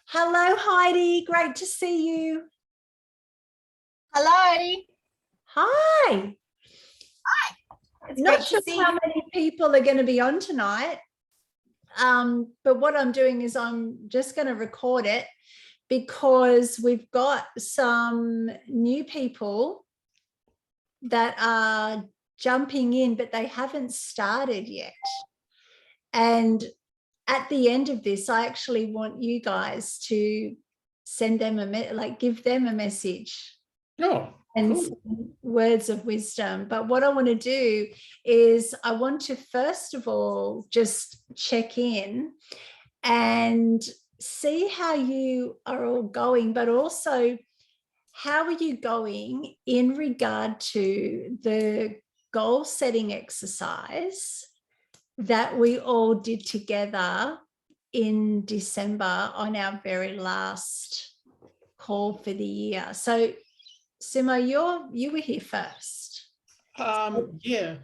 Hello, Heidi. Great to see you. Hello. Hi. It's Not great sure to see how you. many people are going to be on tonight, but what I'm doing is I'm just going to record it because we've got some new people that are jumping in, but they haven't started yet. And at the end of this, I actually want you guys to send them give them a message. Oh, And cool. some words of wisdom. But what I want to do is I want to first of all just check in and see how you are all going, but also how are you going in regard to the goal setting exercise that we all did together in December on our very last call for the year. So Simo, you were here first. Yeah.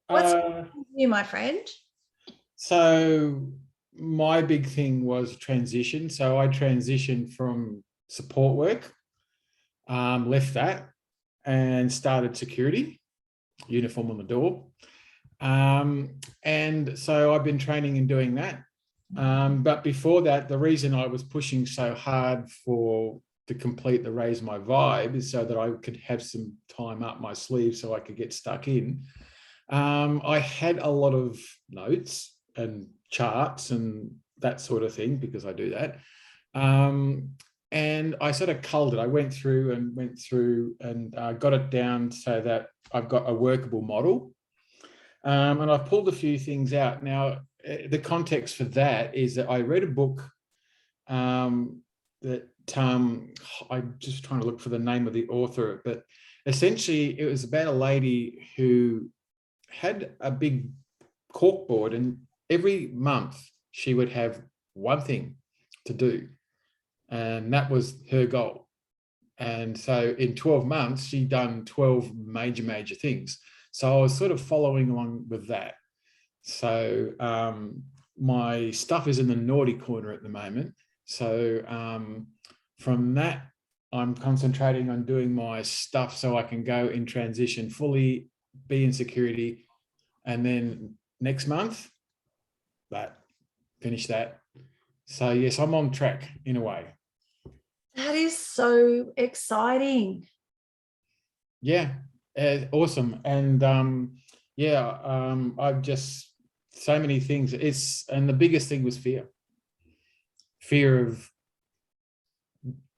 What's you, my friend? So my big thing was transition. So I transitioned from support work, left that and started security, uniform on the door. And so I've been training and doing that. But before that, the reason I was pushing so hard to complete the Raise My Vibe is so that I could have some time up my sleeve so I could get stuck in. I had a lot of notes and charts and that sort of thing because I do that. And I sort of culled it. I went through and got it down so that I've got a workable model. And I've pulled a few things out. Now, the context for that is that I read a book that I'm just trying to look for the name of the author, but essentially it was about a lady who had a big corkboard, and every month she would have one thing to do, and that was her goal. And so in 12 months, she'd done 12 major things. So I was sort of following along with that. So my stuff is in the naughty corner at the moment. So from that, I'm concentrating on doing my stuff so I can go in transition fully, be in security, and then next month, finish that. So yes, I'm on track in a way. That is so exciting. Yeah, awesome. And I've just so many things. And the biggest thing was fear of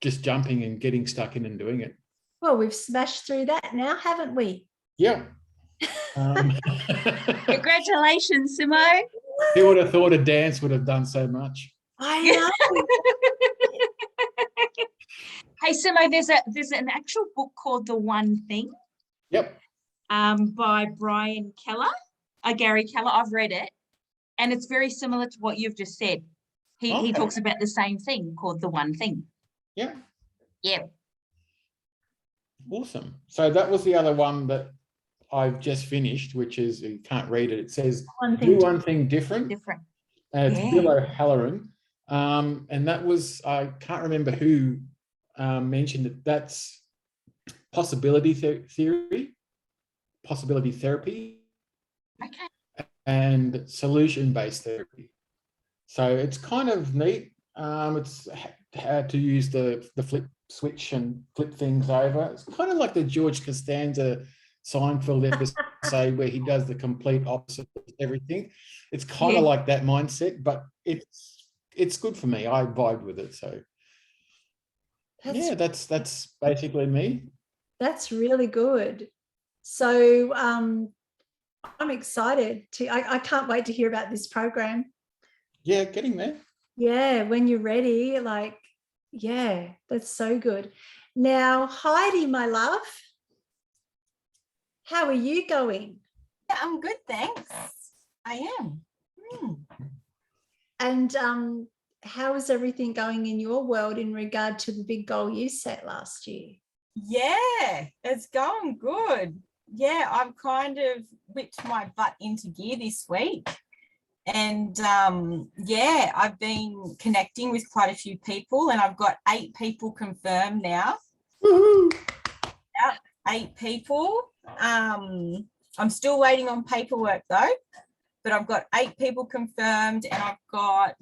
just jumping and getting stuck in and doing it. Well, we've smashed through that now, haven't we? Yeah. Congratulations, Simo. Who would have thought a dance would have done so much? I know. Hey, Simo, there's an actual book called The One Thing. Yep. By Brian Keller, Gary Keller. I've read it, and it's very similar to what you've just said. He talks about the same thing called The One Thing. Yeah. Yeah. Awesome. So that was the other one that I've just finished, which is, you can't read it. It says, do one thing different. It's Bill O'Halloran. And that was, I can't remember who mentioned it. That's possibility therapy, Okay. and solution-based therapy. So it's kind of neat. It's how to use the flip switch and flip things over. It's kind of like the George Costanza Seinfeld episode where he does the complete opposite of everything. It's kind of like that mindset, but it's good for me. I vibe with it. So that's basically me. That's really good. So I'm excited I can't wait to hear about this program. Yeah, getting there. Yeah, when you're ready, that's so good. Now, Heidi, my love, how are you going? Yeah, I'm good, thanks. I am. And how is everything going in your world in regard to the big goal you set last year? Yeah, it's going good. Yeah, I've kind of whipped my butt into gear this week. And yeah, I've been connecting with quite a few people, and I've got 8 people confirmed now. Woohoo. Yep, 8 people. I'm still waiting on paperwork though, but I've got 8 people confirmed, and I've got,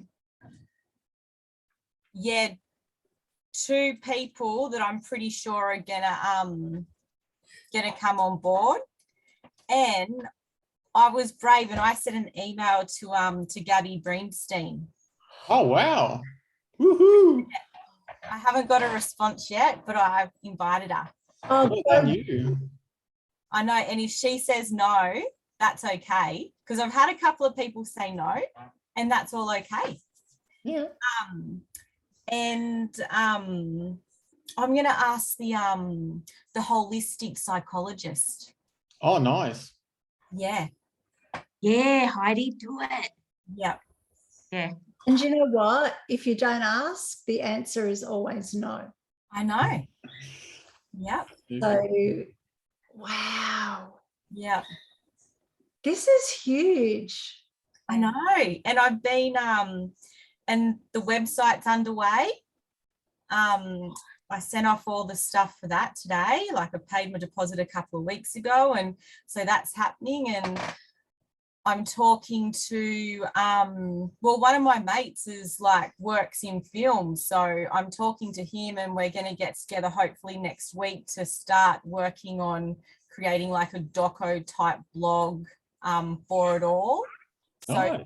yeah, 2 people that I'm pretty sure are gonna come on board. And I was brave and I sent an email to Gabby Breenstein. Oh, wow. Woohoo. I haven't got a response yet, but I've invited her. Oh, Well done, you. I know, and if she says no, that's okay, because I've had a couple of people say no, and that's all okay. Yeah. And I'm going to ask the holistic psychologist. Oh, nice. Yeah. Yeah, Heidi, do it. Yep. Yeah. and you know what? If you don't ask, the answer is always no. I know. Yep. So, wow, Yep. this is huge. I know. And I've been and the website's underway. I sent off all the stuff for that today. Like, I paid my deposit a couple of weeks ago, and so that's happening. And I'm talking to well, one of my mates is like works in film, so I'm talking to him, and we're going to get together hopefully next week to start working on creating like a doco type blog for it all. So Nice.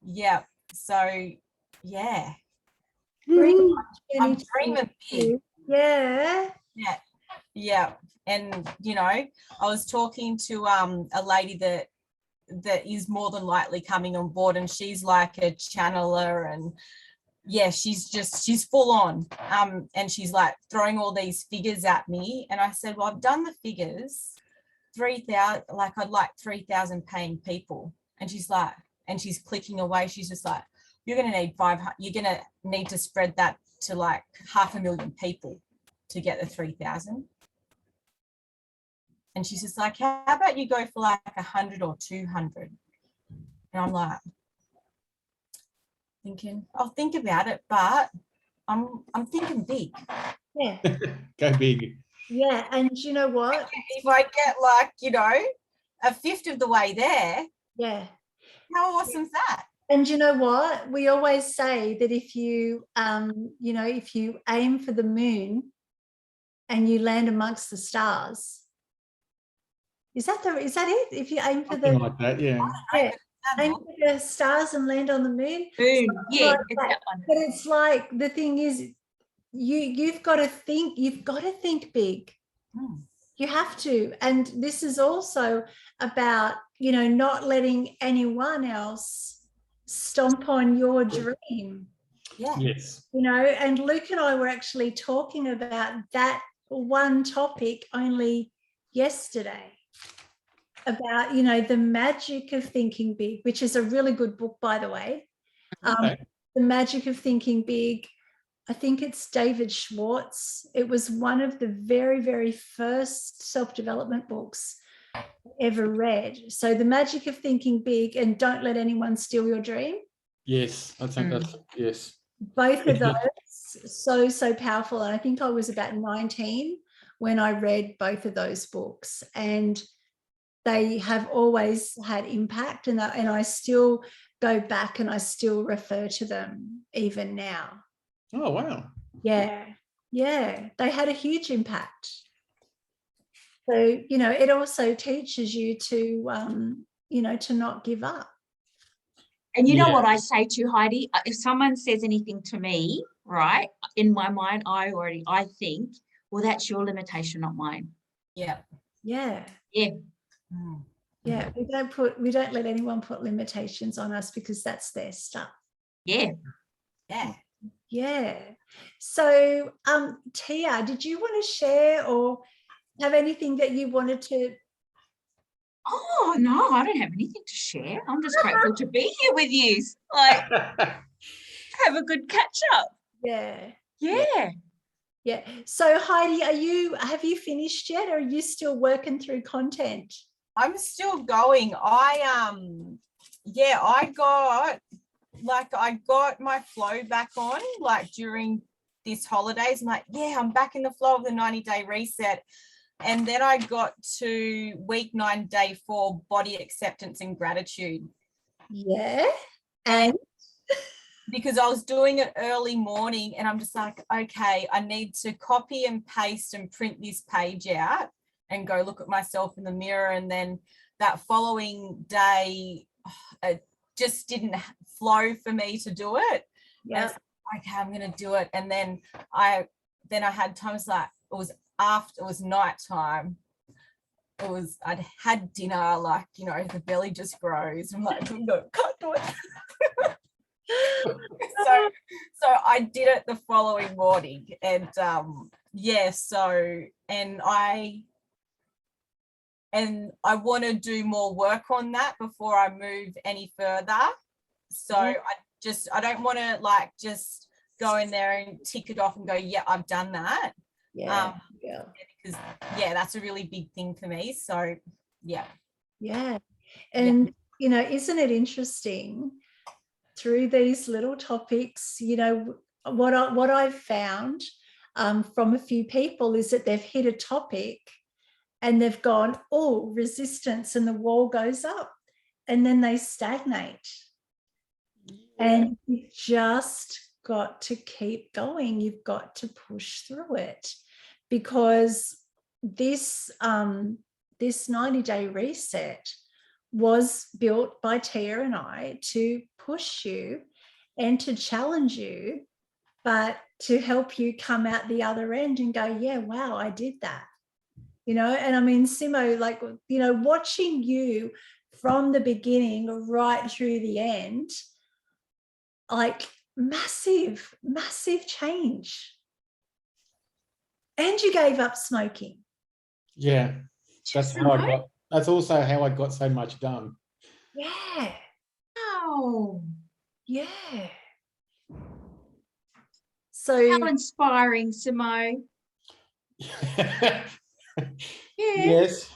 yeah. So yeah, Bring I'm dreaming big. Yeah. Yeah. And you know, I was talking to a lady that is more than likely coming on board, and she's like a channeler, and yeah, she's full on, and she's like throwing all these figures at me, and I said, well, I've done the figures, 3,000, like I'd like 3,000 paying people, and she's like, and she's clicking away, she's just like, you're going to need 500, you're going to need to spread that to like 500,000 people to get the 3,000. And she's just like, how about you go for like 100 or 200? And I'm like, thinking, I'll think about it, but I'm thinking big. Yeah. Go big. Yeah. And you know what? If I get like, you know, a fifth of the way there, Yeah. how awesome is that? And you know what? We always say that if you, you know, if you aim for the moon and you land amongst the stars, is that it? If you aim for Something the like that, yeah. yeah, aim for the stars and land on the moon. Boom. Yeah, Like it's that. that one. But it's like, the thing is, you've got to think big. You have to. And this is also about, you know, not letting anyone else stomp on your dream. Yeah. Yes. You know, and Luke and I were actually talking about that one topic only yesterday, about, you know, the magic of thinking big, which is a really good book, by the way. Okay. The Magic of Thinking Big. I think it's David Schwartz. It was one of the very, very first self-development books I ever read. So The Magic of Thinking Big and Don't Let Anyone Steal Your Dream. Yes, I think that's, yes. Both of those, so powerful. And I think I was about 19 when I read both of those books, and they have always had impact, and I still go back and I still refer to them even now. Oh, wow. Yeah, they had a huge impact. So, you know, it also teaches you to, you know, to not give up. And you know Yeah. what I say to Heidi? If someone says anything to me, right, in my mind, I think, well, that's your limitation, not mine. Yeah. Yeah. Yeah. Yeah, we don't let anyone put limitations on us, because that's their stuff. Yeah. Yeah. So, Tia, did you want to share or have anything that you wanted to? Oh, no, I don't have anything to share. I'm just grateful to be here with you. Like, have a good catch up. Yeah. Yeah. So, Heidi, have you finished yet, or are you still working through content? I'm still going. yeah, I got my flow back on like during this holidays. I'm like, yeah, I'm back in the flow of the 90-day reset. And then I got to week 9, day 4, body acceptance and gratitude. Yeah. And because I was doing it early morning and I'm just like, okay, I need to copy and paste and print this page out and go look at myself in the mirror. And then that following day, it just didn't flow for me to do it. yeah, Okay, I'm going to do it. And then I had times like it was nighttime. I'd had dinner, like, you know, the belly just grows. I'm like, no, can't do it. so I did it the following morning, and I want to do more work on that before I move any further. So I don't want to like just go in there and tick it off and go, yeah, I've done that. yeah, because that's a really big thing for me. So yeah. And you know, isn't it interesting through these little topics, you know, what I've found from a few people is that they've hit a topic and they've gone, oh, resistance, and the wall goes up, and then they stagnate. And you've just got to keep going. You've got to push through it, because this 90-day reset was built by Tia and I to push you and to challenge you, but to help you come out the other end and go, yeah, wow, I did that. You know, and I mean, Simo, like, you know, watching you from the beginning right through the end, like massive, massive change. And you gave up smoking. Yeah, that's also how I got so much done. Yeah. Oh, Yeah. So how inspiring, Simo. Yes.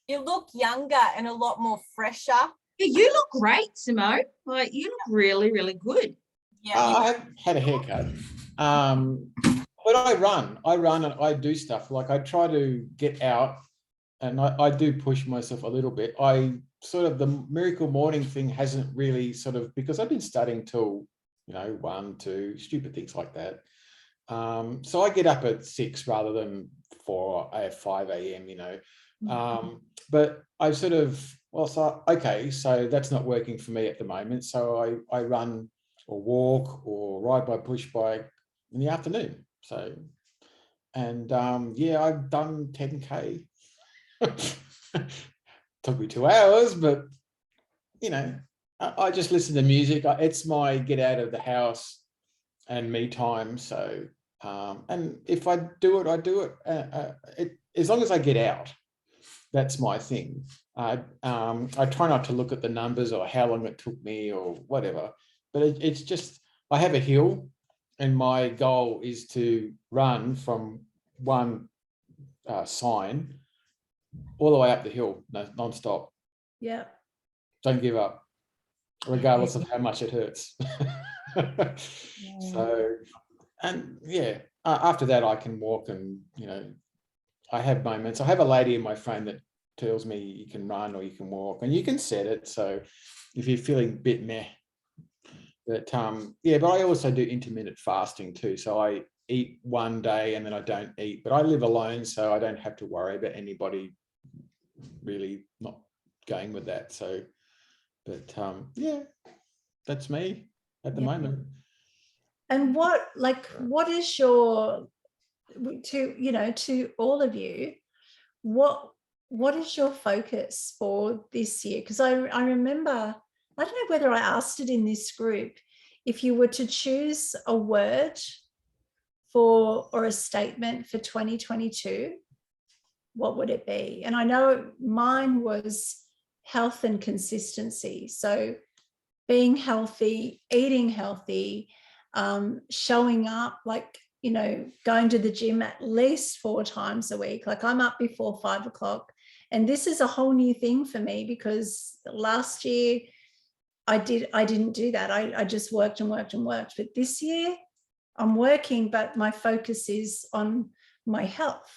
You look younger and a lot more fresher. Yeah, you look great, Simo. Like, you look really, really good. Yeah. I had a haircut. But I run and I do stuff. Like, I try to get out, and I do push myself a little bit. I sort of, the miracle morning thing hasn't really sort of, because I've been studying till, you know, 1, 2, stupid things like that. So I get up at 6 rather than 4 or 5 a.m., you know. But I sort of, okay, so that's not working for me at the moment. So I run or walk or ride my push bike in the afternoon. So, and I've done 10K. Took me 2 hours, but, you know, I just listen to music. It's my get out of the house and me time. So, and if I do it, I do it. As long as I get out, that's my thing. I try not to look at the numbers or how long it took me or whatever, but it's just, I have a hill, and my goal is to run from one sign all the way up the hill, non-stop. yeah. Don't give up, regardless of how much it hurts. So, and after that I can walk, and, you know, I have moments. I have a lady in my phone that tells me you can run or you can walk, and you can set it. So if you're feeling a bit meh, but but I also do intermittent fasting too. So I eat one day and then I don't eat, but I live alone, so I don't have to worry about anybody really not going with that. So, but that's me at the moment. And what is your, to all of you, what is your focus for this year? Because I remember, I don't know whether I asked it in this group, if you were to choose a word or a statement for 2022, what would it be? And I know mine was health and consistency. So being healthy, eating healthy, showing up, like, you know, going to the gym at least 4 times a week. Like, I'm up before 5 o'clock. And this is a whole new thing for me, because last year, I didn't do that. I just worked and worked and worked. But this year I'm working, but my focus is on my health.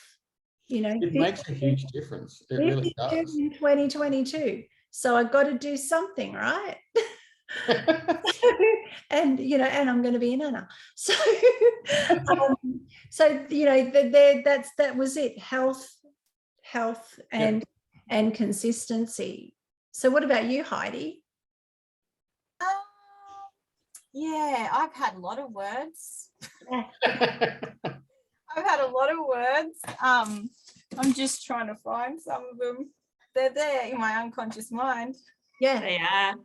You know, It makes a huge difference. It really 52 does. in 2022. So I got to do something, right? And you know, and I'm going to be an Anna. So, so you know, that was it. Health, and consistency. So, what about you, Heidi? Yeah, I've had a lot of words. I've had a lot of words. I'm just trying to find some of them. They're there in my unconscious mind. Yeah, They are.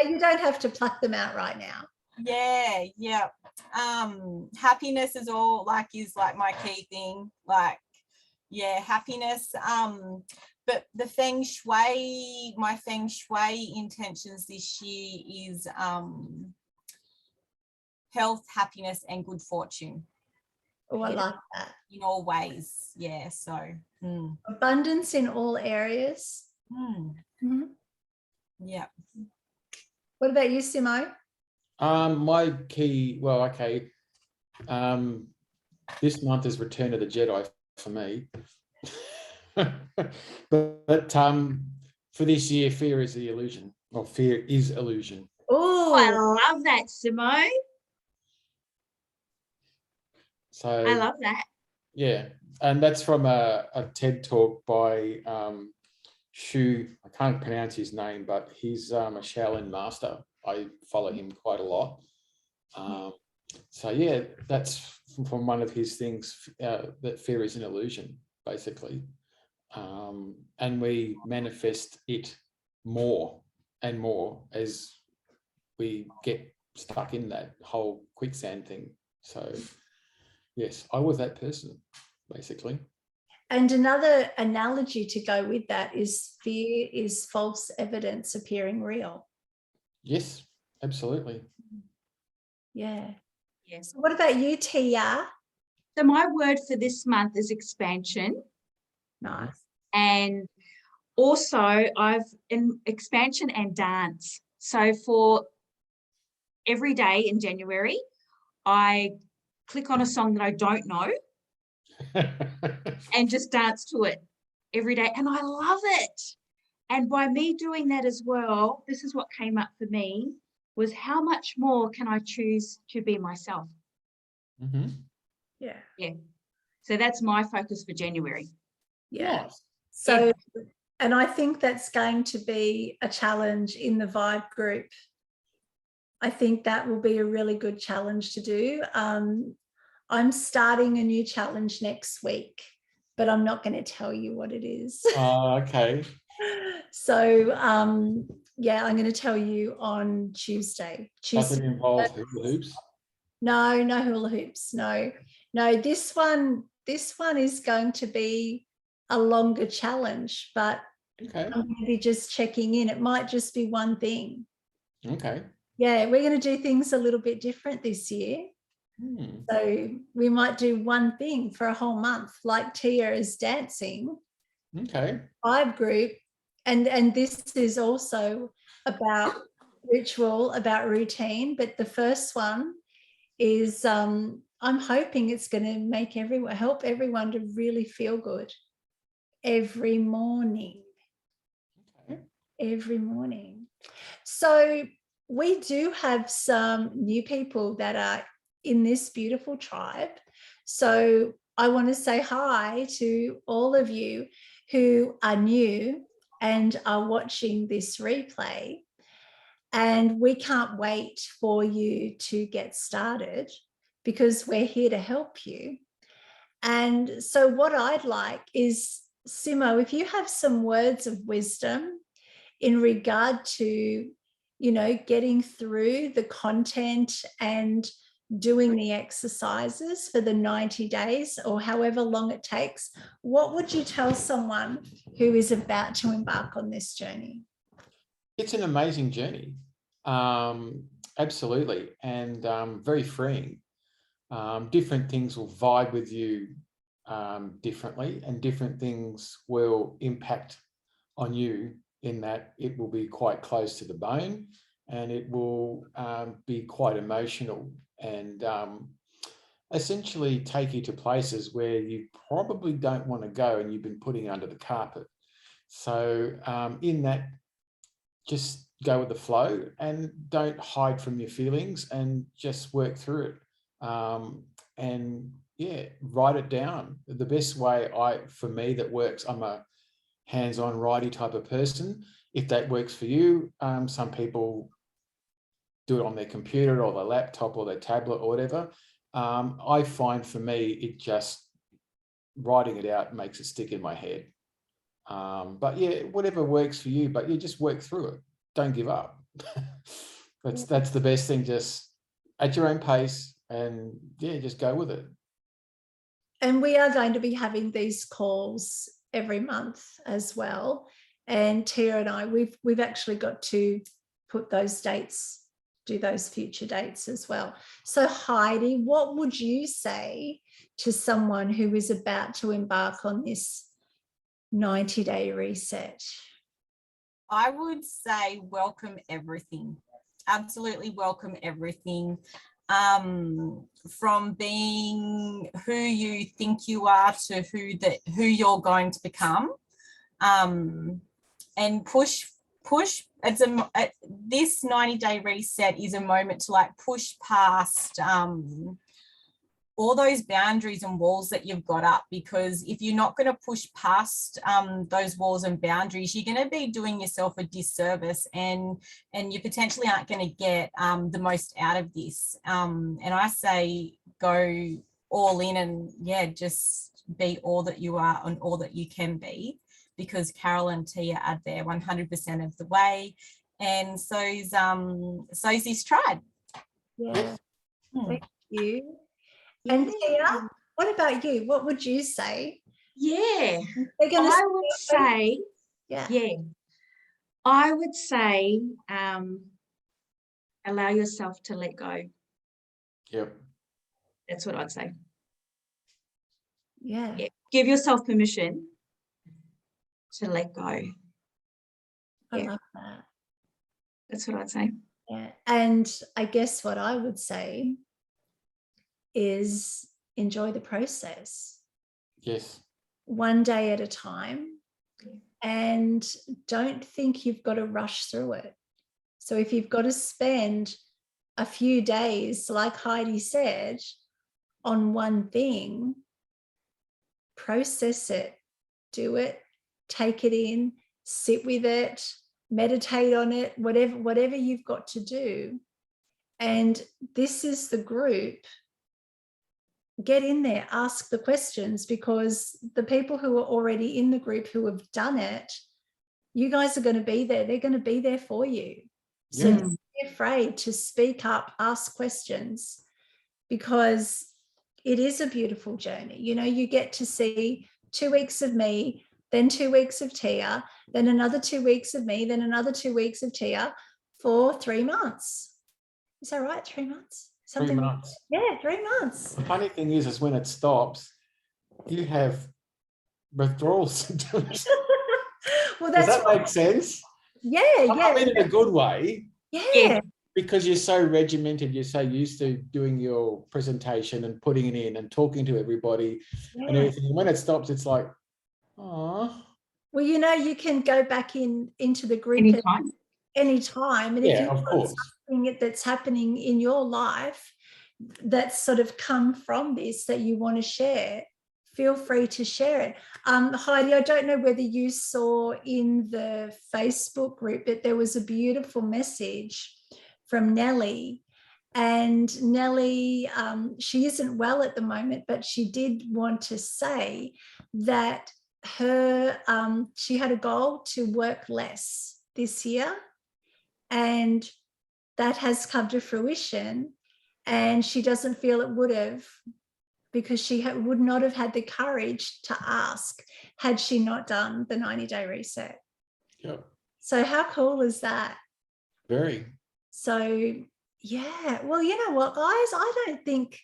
you don't have to pluck them out right now. Yeah. Happiness is my key thing. Like, yeah, happiness. But the my feng shui intentions this year is health, happiness, and good fortune. Oh, I like that. In all ways. Yeah. So abundance in all areas. Mm-hmm. Yeah. What about you, Simo? My key, well, okay. This month is Return of the Jedi for me. but for this year, fear is the illusion, or fear is illusion. Oh, I love that, Simo. So I love that. Yeah, and that's from a TED talk by Shu. I can't pronounce his name, but he's a Shaolin master. I follow him quite a lot. So yeah, that's from one of his things, that fear is an illusion, basically. And we manifest it more and more as we get stuck in that whole quicksand thing. So yes, I was that person, basically. And another analogy to go with that is fear is false evidence appearing real. Yes, absolutely. Yeah. Yes. So what about you, Tia? So my word for this month is expansion. Nice. And also I've in expansion and dance. So for every day in January, I click on a song that I don't know and just dance to it every day. And I love it. And by me doing that as well, this is what came up for me, was how much more can I choose to be myself? Mm-hmm. Yeah. Yeah. So that's my focus for January. Yeah. Nice. So, and I think that's going to be a challenge in the Vibe group. I think that will be a really good challenge to do. I'm starting a new challenge next week, but I'm not going to tell you what it is. Oh, okay. So, yeah, I'm going to tell you on Tuesday. Does it involve hula hoops? No hula hoops. No. This one is going to be a longer challenge, but Okay. I'm going to be just checking in. It might just be one thing. Okay. Yeah, we're going to do things a little bit different this year. So we might do one thing for a whole month, like Tia is dancing. Okay. Vibe group. And this is also about ritual, about routine. But the first one is I'm hoping it's going to help everyone to really feel good every morning. Okay. Every morning. So we do have some new people that are in this beautiful tribe. So I want to say hi to all of you who are new and are watching this replay. And we can't wait for you to get started because we're here to help you. And so what I'd like is, Simo, if you have some words of wisdom in regard to, getting through the content and doing the exercises for the 90 days or however long it takes, what would you tell someone who is about to embark on this journey? It's an amazing journey. Absolutely. And very freeing. Different things will vibe with you differently, and different things will impact on you in that it will be quite close to the bone, and it will be quite emotional and essentially take you to places where you probably don't want to go and you've been putting under the carpet. So in that, just go with the flow and don't hide from your feelings and just work through it. And yeah, write it down. The best way for me that works, I'm a hands-on writing type of person. If that works for you, some people do it on their computer or their laptop or their tablet or whatever. I find for me, it just writing it out makes it stick in my head. But yeah, whatever works for you, but you just work through it. Don't give up. That's the best thing, just at your own pace, and yeah, just go with it. And we are going to be having these calls every month as well. And Tia and I, we've actually got to put those dates, do those future dates as well. So Heidi, what would you say to someone who is about to embark on this 90-day reset? I would say welcome everything. Absolutely welcome everything. From being who you think you are to who you're going to become, and push. This 90-day reset is a moment to like push past all those boundaries and walls that you've got up, because if you're not going to push past those walls and boundaries, you're going to be doing yourself a disservice, and you potentially aren't going to get the most out of this. And I say go all in, and yeah, just be all that you are and all that you can be, because Carol and Tia are there 100% of the way, and so's this tribe. Yeah, thank you. And Tia, what about you? What would you say? Yeah, They're going I would say, yeah, I would say allow yourself to let go. Yep. That's what I'd say. yeah. Give yourself permission to let go. I love that. That's what I'd say. Yeah. And I guess what I would say is enjoy the process. Yes. One day at a time, and don't think you've got to rush through it. So if you've got to spend a few days, like Heidi said, on one thing, process it, do it, take it in, sit with it, meditate on it, whatever you've got to do. And this is the group. Get in there, ask the questions, because the people who are already in the group who have done it, you guys are going to be there. They're going to be there for you. So don't be afraid to speak up, ask questions, because it is a beautiful journey. You know, you get to see 2 weeks of me, then 2 weeks of Tia, then another 2 weeks of me, then another 2 weeks of Tia for 3 months. Is that right? 3 months? Something 3 months. Yeah, 3 months. The funny thing is when it stops, you have withdrawal symptoms. Well, Does that's that make sense? Yeah, I mean, in a good way. yeah. Because you're so regimented, you're so used to doing your presentation and putting it in and talking to everybody and everything. And when it stops, it's like, oh. Well, you know, you can go back into the group anytime. And if you've got something that's happening in your life that's sort of come from this that you want to share, feel free to share it. Heidi, I don't know whether you saw in the Facebook group, but there was a beautiful message from Nellie. And Nellie, she isn't well at the moment, but she did want to say that she had a goal to work less this year, and that has come to fruition, and she doesn't feel it would have, because she would not have had the courage to ask had she not done the 90-day reset. Yep. So how cool is that? Very. So yeah, well, you know what, guys, I don't think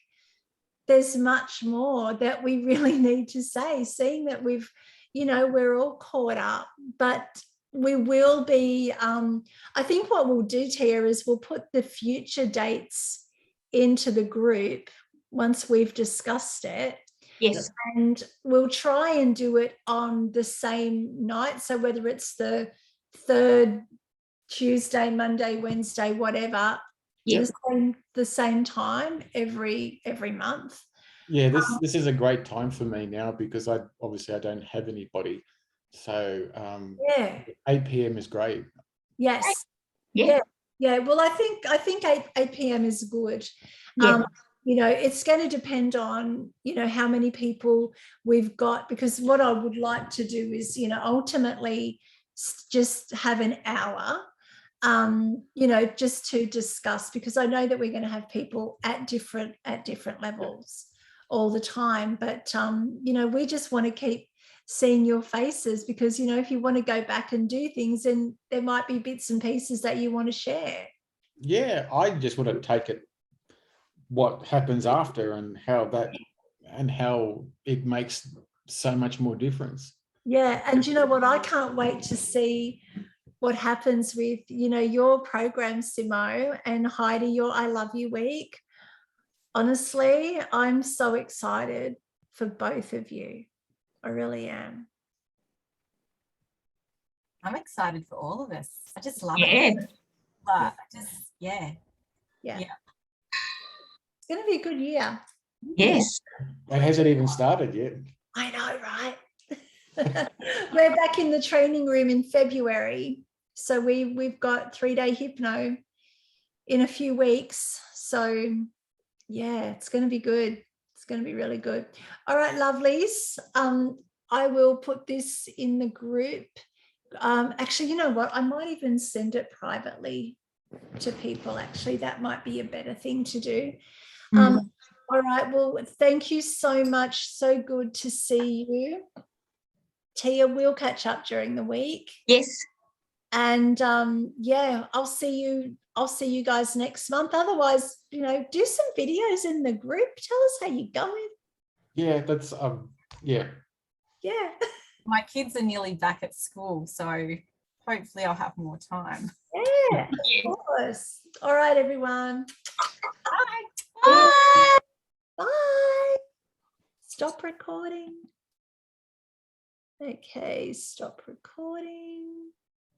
there's much more that we really need to say, seeing that we're all caught up. But we will be, I think what we'll do, Tia, is we'll put the future dates into the group once we've discussed it. Yes. And we'll try and do it on the same night. So whether it's the third Tuesday, Monday, Wednesday, whatever, Yeah. the same time every month. Yeah, this is a great time for me now because I don't have anybody. So Yeah. 8 p.m. is great. Yes. Yeah. Yeah. Well, I think 8 p.m. is good. Yeah. You know, it's going to depend on, you know, how many people we've got, because what I would like to do is, you know, ultimately just have an hour, you know, just to discuss, because I know that we're going to have people at different levels all the time. But, you know, we just want to keep seeing your faces, because, you know, if you want to go back and do things, then there might be bits and pieces that you want to share. Yeah, I just want to take it what happens after and how it makes so much more difference. Yeah. And you know what? I can't wait to see what happens with, you know, your program, Simo, and Heidi, your I Love You Week. Honestly, I'm so excited for both of you. I really am. I'm excited for all of us. I just love Yeah. it. But yeah. It's going to be a good year. Yes. It hasn't even started yet. I know, right? We're back in the training room in February. So we've got 3-day hypno in a few weeks. So yeah, it's going to be good. It's going to be really good. All right, lovelies. I will put this in the group. Actually, you know what? I might even send it privately to people. Actually, that might be a better thing to do. All right. Well, thank you so much. So good to see you. Tia, we'll catch up during the week. Yes. And yeah, I'll see you guys next month. Otherwise, you know, do some videos in the group. Tell us how you're going. Yeah, that's yeah. Yeah. My kids are nearly back at school, so hopefully I'll have more time. Yeah, of course. All right, everyone. Bye. Bye. Bye. Stop recording. Okay, stop recording.